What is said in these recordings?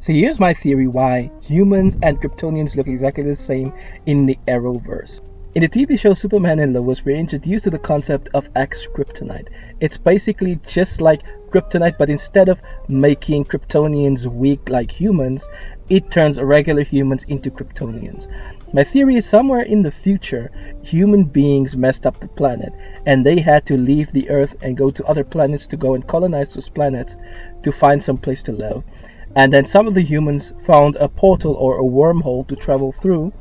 So here's my theory why humans and Kryptonians look exactly the same in the Arrowverse. In the TV show Superman and Lois, we're introduced to the concept of X-Kryptonite. It's basically just like Kryptonite, but instead of making Kryptonians weak like humans, it turns regular humans into Kryptonians. My theory is somewhere in the future, human beings messed up the planet, and they had to leave the Earth and go to other planets to go and colonize those planets to find some place to live. And then some of the humans found a portal or a wormhole to travel through,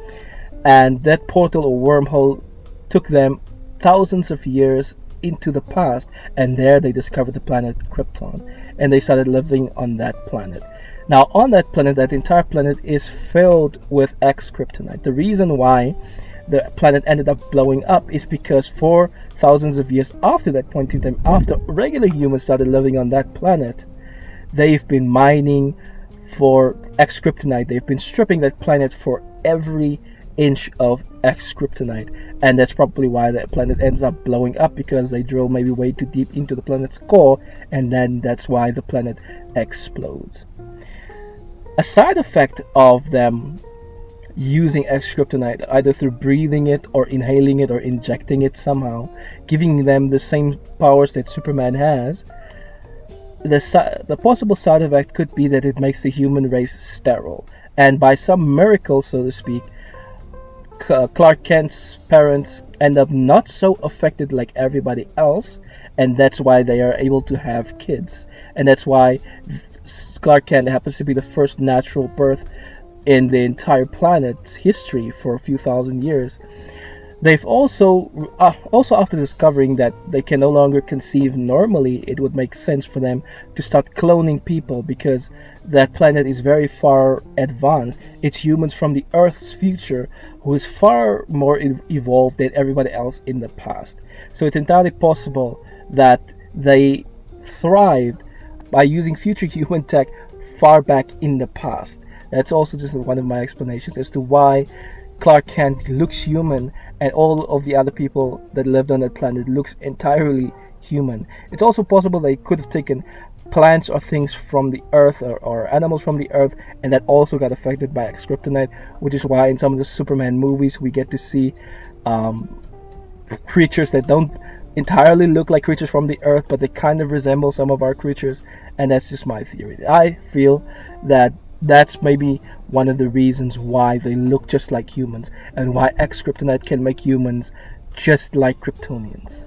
and that portal or wormhole took them thousands of years into the past, and there they discovered the planet Krypton, and they started living on that planet. Now on that planet, that entire planet is filled with X-Kryptonite. The reason why the planet ended up blowing up is because for thousands of years after that point in time, after regular humans started living on that planet, they've been mining for X-Kryptonite. They've been stripping that planet for every inch of X-Kryptonite, and that's probably why that planet ends up blowing up, because they drill maybe way too deep into the planet's core, and then that's why the planet explodes. A side effect of them using X-Kryptonite, either through breathing it or inhaling it or injecting it somehow, giving them the same powers that Superman has, the possible side effect could be that it makes the human race sterile, and by some miracle, so to speak, Clark Kent's parents end up not so affected like everybody else, and that's why they are able to have kids, and that's why Clark Kent happens to be the first natural birth in the entire planet's history for a few thousand years. They've also after discovering that they can no longer conceive normally, it would make sense for them to start cloning people, because that planet is very far advanced. It's humans from the Earth's future who is far more evolved than everybody else in the past. So it's entirely possible that they thrived by using future human tech far back in the past. That's also just one of my explanations as to why Clark Kent looks human and all of the other people that lived on that planet looks entirely human. It's also possible they could have taken plants or things from the Earth or animals from the Earth, and that also got affected by X-Kryptonite, which is why in some of the Superman movies we get to see creatures that don't entirely look like creatures from the Earth, but they kind of resemble some of our creatures, and that's just my theory. I feel that that's maybe one of the reasons why they look just like humans, and why X-Kryptonite can make humans just like Kryptonians.